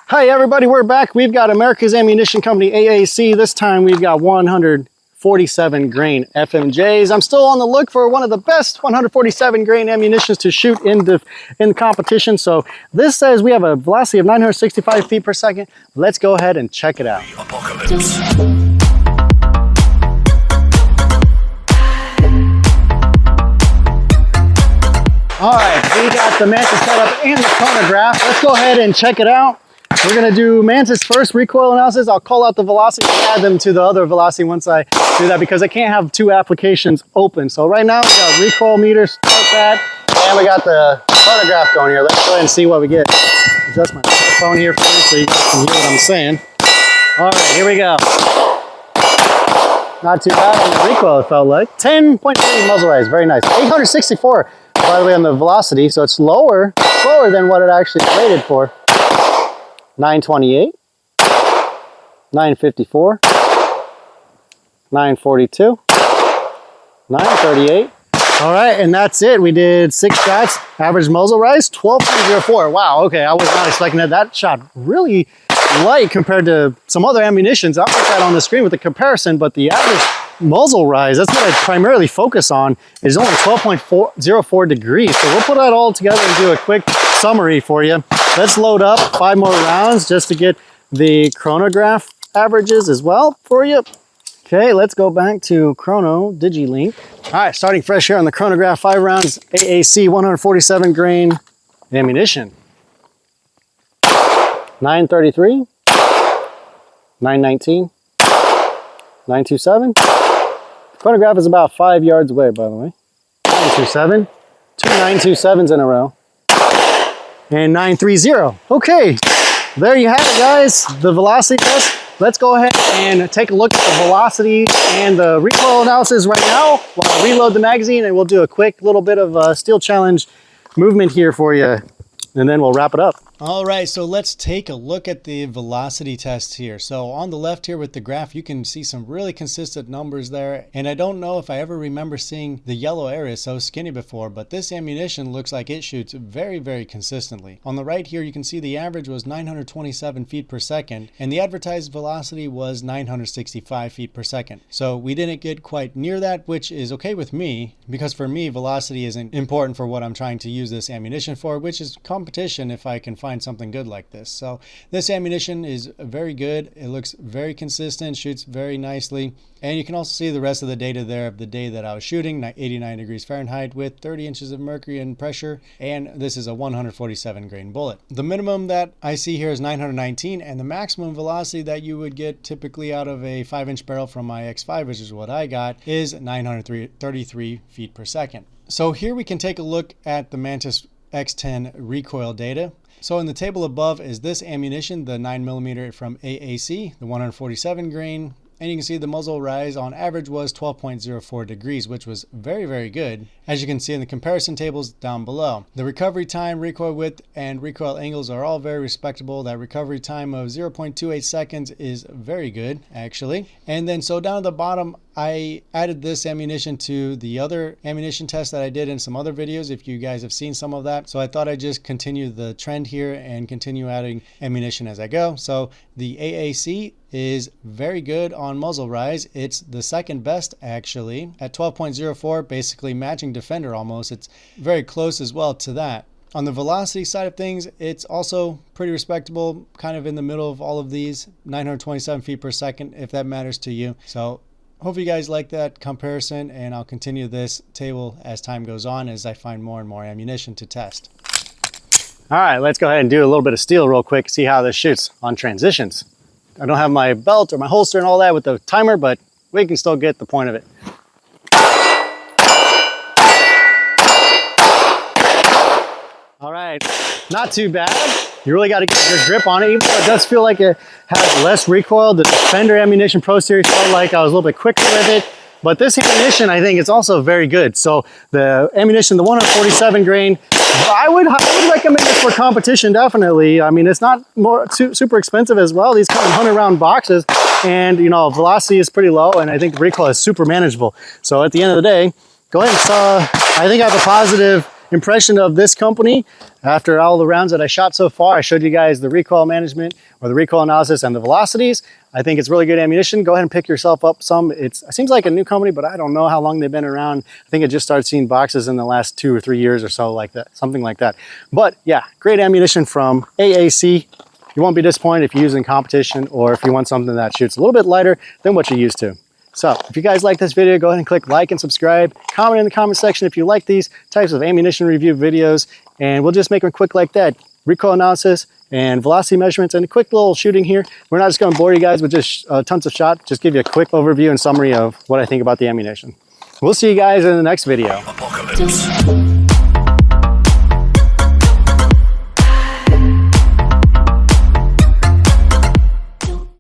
Hi everybody, we're back. We've got America's Ammunition Company, AAC. This time we've got 147 grain FMJs. I'm still on the look for one of the best 147 grain ammunitions to shoot in the competition. So this says we have a velocity of 965 feet per second. Let's go ahead and check it out. Apocalypse. All right, we got the Mantis setup and the chronograph. Let's go ahead and check it out. We're gonna do Mantis first, recoil analysis. I'll call out the velocity and add them to the other velocity once I do that, because I can't have two applications open. So right now we got recoil meter, start that, and we got the chronograph going here. Let's go ahead and see what we get. Adjust my phone here for you so you guys can hear what I'm saying. All right, here we go. Not too bad on the recoil, it felt like. 10.3 muzzle rise, very nice. 864, by the way, on the velocity, so it's slower than what it actually rated for. 928, 954, 942, 938. All right, and that's it. We did 6 shots, average muzzle rise, 12.04. Wow, okay, I was not expecting that. That shot really light compared to some other ammunitions. I'll put that on the screen with the comparison, but the average muzzle rise, that's what I primarily focus on, is only 12.04 degrees. So we'll put that all together and do a quick summary for you. Let's load up 5 more rounds just to get the chronograph averages as well for you. Okay, let's go back to Chrono DigiLink. All right, starting fresh here on the chronograph, 5 rounds, AAC 147 grain ammunition. 933, 919, 927. Chronograph is about 5 yards away, by the way. 927, 2 927s in a row. And 930. Okay, there you have it, guys. The velocity test. Let's go ahead and take a look at the velocity and the recoil analysis right now while I reload the magazine, and we'll do a quick little bit of steel challenge movement here for you, and then we'll wrap it up. All right, so let's take a look at the velocity test here. So on the left here with the graph, you can see some really consistent numbers there. And I don't know if I ever remember seeing the yellow area so skinny before, but this ammunition looks like it shoots very, very consistently. On the right here, you can see the average was 927 feet per second, and the advertised velocity was 965 feet per second. So we didn't get quite near that, which is okay with me, because for me, velocity isn't important for what I'm trying to use this ammunition for, which is competition if I can find something good like this. So this ammunition is very good. It looks very consistent, shoots very nicely, and you can also see the rest of the data there of the day that I was shooting, 89 degrees Fahrenheit with 30 inches of mercury and pressure, and this is a 147 grain bullet. The minimum that I see here is 919, and the maximum velocity that you would get typically out of a 5-inch barrel from my X5, which is what I got, is 933 feet per second. So here we can take a look at the Mantis X10 recoil data. So in the table above is this ammunition, the 9mm from AAC, the 147 grain, and you can see the muzzle rise on average was 12.04 degrees, which was very, very good, as you can see in the comparison tables down below. The recovery time, recoil width, and recoil angles are all very respectable. That recovery time of 0.28 seconds is very good, actually. And then so down at the bottom, I added this ammunition to the other ammunition test that I did in some other videos, if you guys have seen some of that. So I thought I'd just continue the trend here and continue adding ammunition as I go. So the AAC is very good on muzzle rise. It's the second best, actually, at 12.04, basically matching Defender almost. It's very close as well to that. On the velocity side of things, it's also pretty respectable, kind of in the middle of all of these, 927 feet per second, if that matters to you. So hope you guys like that comparison, and I'll continue this table as time goes on as I find more and more ammunition to test. All right, let's go ahead and do a little bit of steel real quick, see how this shoots on transitions. I don't have my belt or my holster and all that with the timer, but we can still get the point of it. All right, not too bad. You really got to get your grip on it, even though it does feel like it has less recoil. The Defender Ammunition Pro Series felt like I was a little bit quicker with it. But this ammunition, I think, is also very good. So the ammunition, the 147 grain, I would recommend this for competition, definitely. I mean, it's not super expensive as well. These come in 100-round boxes, and you know, velocity is pretty low, and I think the recoil is super manageable. So at the end of the day, go ahead and I think I have a positive impression of this company after all the rounds that I shot so far. I showed you guys the recoil management or the recoil analysis and the velocities. I think it's really good ammunition. Go ahead and pick yourself up some. It seems like a new company, but I don't know how long they've been around. I think I just started seeing boxes in the last 2 or 3 years or so, like that, something like that. But yeah, great ammunition from AAC. You won't be disappointed if you're using competition or if you want something that shoots a little bit lighter than what you're used to. So if you guys like this video, go ahead and click like and subscribe. Comment in the comment section if you like these types of ammunition review videos, and we'll just make them quick like that. Recoil analysis and velocity measurements and a quick little shooting here. We're not just going to bore you guys with just tons of shots, just give you a quick overview and summary of what I think about the ammunition. We'll see you guys in the next video. Apocalypse.